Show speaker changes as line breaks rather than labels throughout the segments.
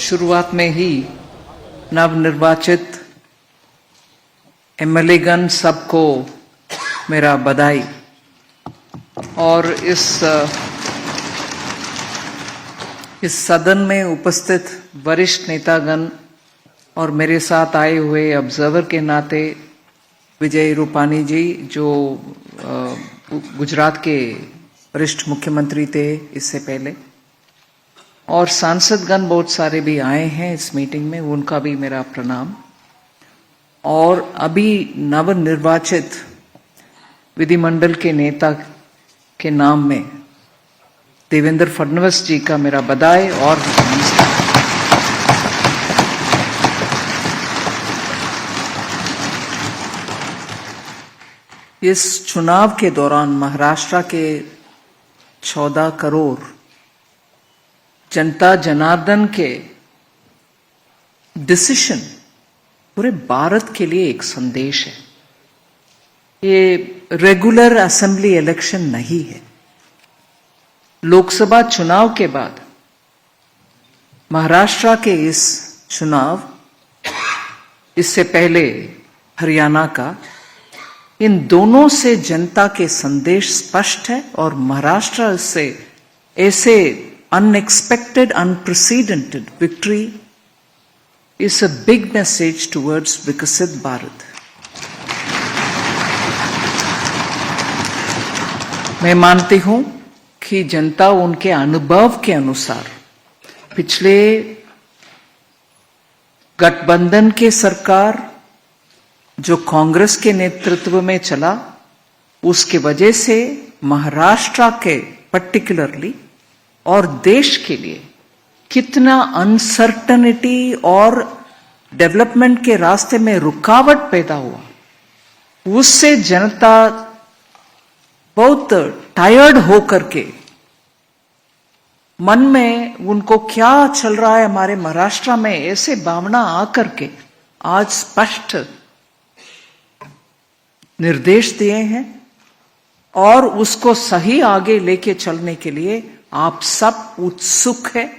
शुरुआत में ही नवनिर्वाचित एमएलएगण सबको मेरा बधाई। और इस सदन में उपस्थित वरिष्ठ नेतागण और मेरे साथ आए हुए ऑब्जर्वर के नाते विजय रूपानी जी, जो गुजरात के वरिष्ठ मुख्यमंत्री थे इससे पहले, और सांसदगण बहुत सारे भी आए हैं इस मीटिंग में, उनका भी मेरा प्रणाम। और अभी नवनिर्वाचित विधिमंडल के नेता के नाम में देवेंद्र फडणवीस जी का मेरा बधाई और नमस्कार। इस चुनाव के दौरान महाराष्ट्र के 14 करोड़ जनता जनार्दन के डिसीजन पूरे भारत के लिए एक संदेश है। ये रेगुलर असेंबली इलेक्शन नहीं है। लोकसभा चुनाव के बाद महाराष्ट्र के इस चुनाव, इससे पहले हरियाणा का, इन दोनों से जनता के संदेश स्पष्ट है और महाराष्ट्र से ऐसे unexpected, unprecedented victory is a big message towards विकसित भारत। मैं मानती हूं कि जनता उनके अनुभव के अनुसार पिछले गठबंधन के सरकार जो कांग्रेस के नेतृत्व में चला, उसके वजह से महाराष्ट्र के पर्टिकुलरली और देश के लिए कितना अनसर्टनिटी और डेवलपमेंट के रास्ते में रुकावट पैदा हुआ, उससे जनता बहुत टायर्ड होकर के मन में उनको क्या चल रहा है हमारे महाराष्ट्र में, ऐसे भावना आकर के आज स्पष्ट निर्देश दिए हैं और उसको सही आगे लेके चलने के लिए आप सब उत्सुक हैं।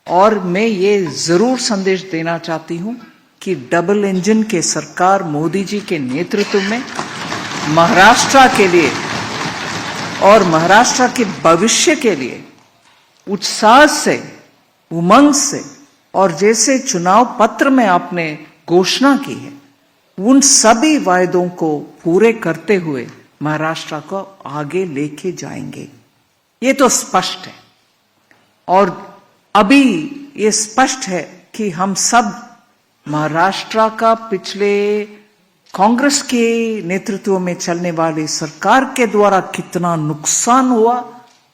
और मैं ये जरूर संदेश देना चाहती हूं कि डबल इंजन के सरकार मोदी जी के नेतृत्व में महाराष्ट्र के लिए और महाराष्ट्र के भविष्य के लिए उत्साह से, उमंग से, और जैसे चुनाव पत्र में आपने घोषणा की है, उन सभी वायदों को पूरे करते हुए महाराष्ट्र को आगे लेके जाएंगे। ये तो स्पष्ट है। और अभी ये स्पष्ट है कि हम सब महाराष्ट्र का पिछले कांग्रेस के नेतृत्व में चलने वाली सरकार के द्वारा कितना नुकसान हुआ,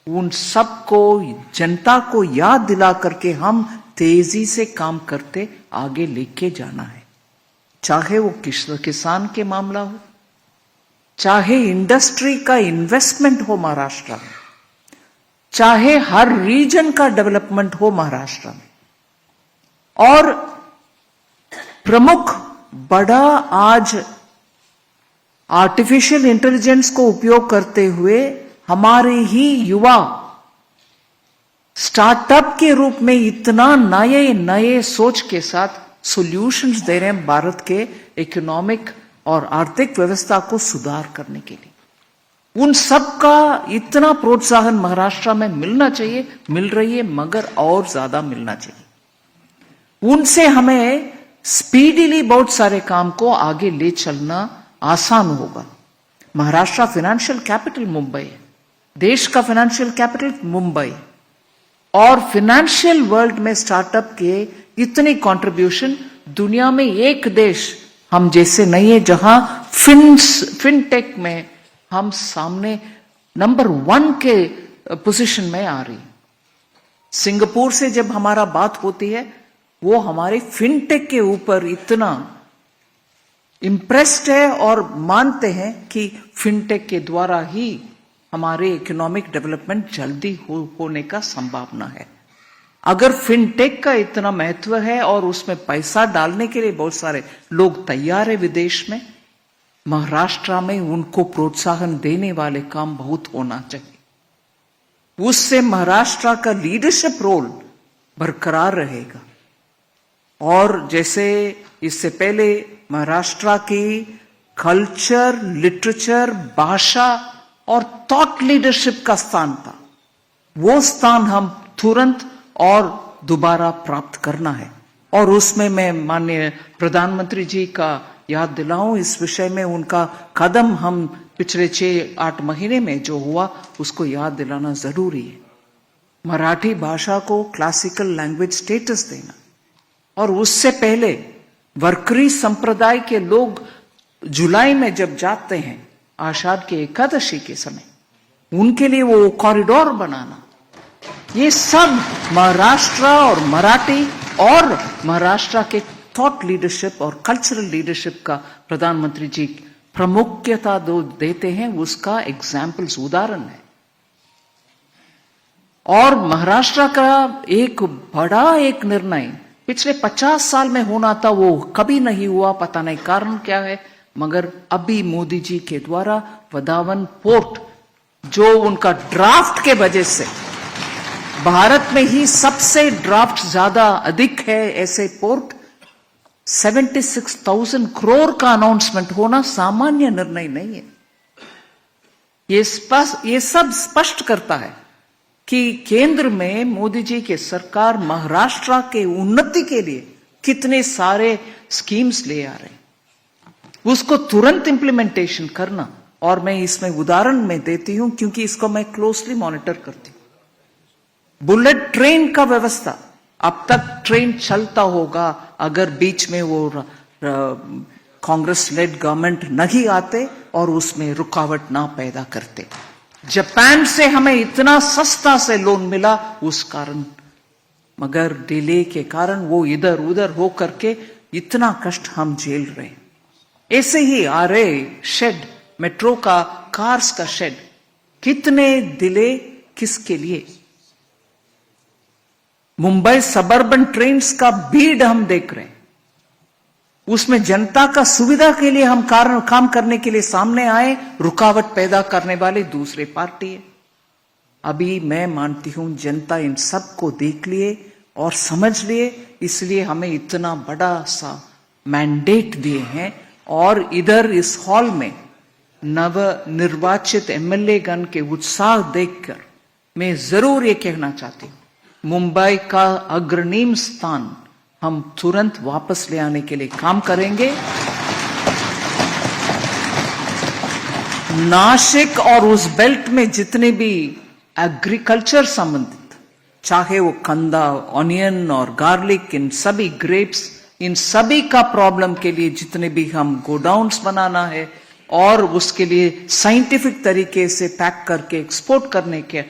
उन सबको, जनता को याद दिला करके हम तेजी से काम करते आगे लेके जाना है। चाहे वो किसान के मामला हो, चाहे इंडस्ट्री का इन्वेस्टमेंट हो महाराष्ट्र में, चाहे हर रीजन का डेवलपमेंट हो महाराष्ट्र में। और प्रमुख बड़ा आज आर्टिफिशियल इंटेलिजेंस को उपयोग करते हुए हमारे ही युवा स्टार्टअप के रूप में इतना नए नए सोच के साथ सॉल्यूशंस दे रहे हैं भारत के इकोनॉमिक और आर्थिक व्यवस्था को सुधार करने के लिए। उन सब का इतना प्रोत्साहन महाराष्ट्र में मिलना चाहिए, मिल रही है, मगर और ज्यादा मिलना चाहिए। उनसे हमें स्पीडीली बहुत सारे काम को आगे ले चलना आसान होगा। महाराष्ट्र फाइनेंशियल कैपिटल मुंबई है, देश का फाइनेंशियल कैपिटल मुंबई, और फाइनेंशियल वर्ल्ड में स्टार्टअप के इतनी कंट्रीब्यूशन दुनिया में एक देश हम जैसे नहीं है, जहां फिनटेक में हम सामने नंबर 1 के पोजीशन में आ रही। सिंगापुर से जब हमारा बात होती है, वो हमारे फिनटेक के ऊपर इतना इम्प्रेस्ड है और मानते हैं कि फिनटेक के द्वारा ही हमारे इकोनॉमिक डेवलपमेंट जल्दी होने का संभावना है। अगर फिनटेक का इतना महत्व है और उसमें पैसा डालने के लिए बहुत सारे लोग तैयार है विदेश में, महाराष्ट्र में उनको प्रोत्साहन देने वाले काम बहुत होना चाहिए। उससे महाराष्ट्र का लीडरशिप रोल बरकरार रहेगा। और जैसे इससे पहले महाराष्ट्र की कल्चर, लिटरेचर, भाषा और थॉट लीडरशिप का स्थान था, वो स्थान हम तुरंत और दोबारा प्राप्त करना है। और उसमें मैं माननीय प्रधानमंत्री जी का याद दिलाऊं, इस विषय में उनका कदम हम पिछले 6-8 महीने में जो हुआ उसको याद दिलाना जरूरी है। मराठी भाषा को क्लासिकल लैंग्वेज स्टेटस देना, और उससे पहले वरकरी संप्रदाय के लोग जुलाई में जब जाते हैं आषाढ़ के एकादशी के समय, उनके लिए वो कॉरिडोर बनाना, ये सब महाराष्ट्र और मराठी और महाराष्ट्र के थॉट लीडरशिप और कल्चरल लीडरशिप का प्रधानमंत्री जी प्रामुख्यता देते हैं, उसका एग्जाम्पल्स, उदाहरण है। और महाराष्ट्र का एक बड़ा एक निर्णय पिछले 50 साल में होना था, वो कभी नहीं हुआ, पता नहीं कारण क्या है, मगर अभी मोदी जी के द्वारा वधावन पोर्ट, जो उनका ड्राफ्ट के वजह से भारत में ही सबसे ड्राफ्ट ज्यादा अधिक है ऐसे पोर्ट, 76,000 करोड़ का अनाउंसमेंट होना सामान्य निर्णय नहीं है। ये सब स्पष्ट करता है कि केंद्र में मोदी जी के सरकार महाराष्ट्र के उन्नति के लिए कितने सारे स्कीम्स ले आ रहे हैं, उसको तुरंत इंप्लीमेंटेशन करना। और मैं इसमें उदाहरण में देती हूं क्योंकि इसको मैं क्लोजली मॉनिटर करती हूं। बुलेट ट्रेन का व्यवस्था, अब तक ट्रेन चलता होगा अगर बीच में वो कांग्रेस लेड गवर्नमेंट नहीं आते और उसमें रुकावट ना पैदा करते। जापान से हमें इतना सस्ता से लोन मिला उस कारण, मगर डिले के कारण वो इधर उधर हो करके इतना कष्ट हम झेल रहे। ऐसे ही आरे शेड, मेट्रो का, कार्स का शेड, कितने डिले किसके लिए? मुंबई सबर्बन ट्रेन्स का भीड़ हम देख रहे हैं, उसमें जनता का सुविधा के लिए हम काम करने के लिए सामने आए, रुकावट पैदा करने वाले दूसरे पार्टी है। अभी मैं मानती हूं जनता इन सब को देख लिए और समझ लिए, इसलिए हमें इतना बड़ा सा मैंडेट दिए हैं। और इधर इस हॉल में नव निर्वाचित एमएलए गण के उत्साह देखकर मैं जरूर ये कहना चाहती हूं, मुंबई का अग्रणी स्थान हम तुरंत वापस ले आने के लिए काम करेंगे। नासिक और उस बेल्ट में जितने भी एग्रीकल्चर संबंधित, चाहे वो कंदा, ऑनियन और गार्लिक, इन सभी ग्रेप्स, इन सभी का प्रॉब्लम के लिए जितने भी हम गोडाउन्स बनाना है और उसके लिए साइंटिफिक तरीके से पैक करके एक्सपोर्ट करने के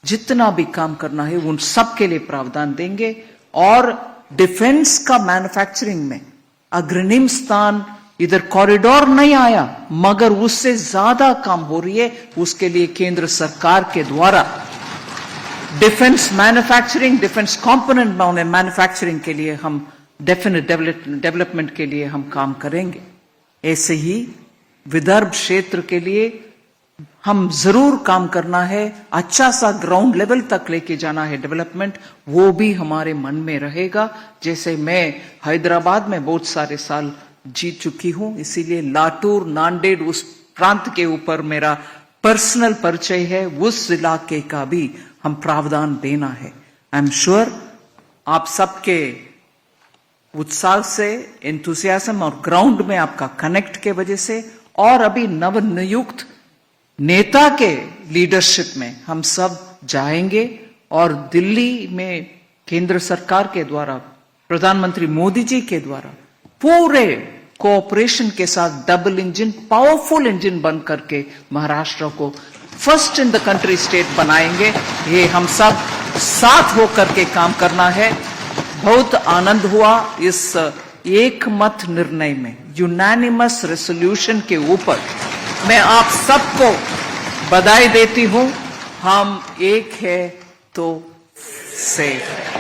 जितना भी काम करना है, उन सब के लिए प्रावधान देंगे। और डिफेंस का मैन्युफैक्चरिंग में अग्रणी स्थान, इधर कॉरिडोर नहीं आया मगर उससे ज्यादा काम हो रही है, उसके लिए केंद्र सरकार के द्वारा defence manufacturing, defence component manufacturing के लिए हम डेफिनेट डेवलपमेंट के लिए हम काम करेंगे। ऐसे ही विदर्भ क्षेत्र के लिए हम जरूर काम करना है, अच्छा सा ग्राउंड लेवल तक लेके जाना है डेवलपमेंट, वो भी हमारे मन में रहेगा। जैसे मैं हैदराबाद में बहुत सारे साल जीत चुकी हूं, इसीलिए लातूर, नांदेड़ उस प्रांत के ऊपर मेरा पर्सनल परिचय है, उस इलाके का भी हम प्रावधान देना है। आई एम श्योर आप सबके उत्साह से, एंथुसियाज्म और ग्राउंड में आपका कनेक्ट के वजह से और अभी नवनियुक्त नेता के लीडरशिप में हम सब जाएंगे और दिल्ली में केंद्र सरकार के द्वारा, प्रधानमंत्री मोदी जी के द्वारा पूरे कोऑपरेशन के साथ डबल इंजन, पावरफुल इंजन बन करके महाराष्ट्र को first in the country state बनाएंगे। ये हम सब साथ होकर के काम करना है। बहुत आनंद हुआ इस एक मत निर्णय में, यूनानिमस रेसोल्यूशन के ऊपर मैं आप सबको बधाई देती हूं। हम एक है तो सेफ है।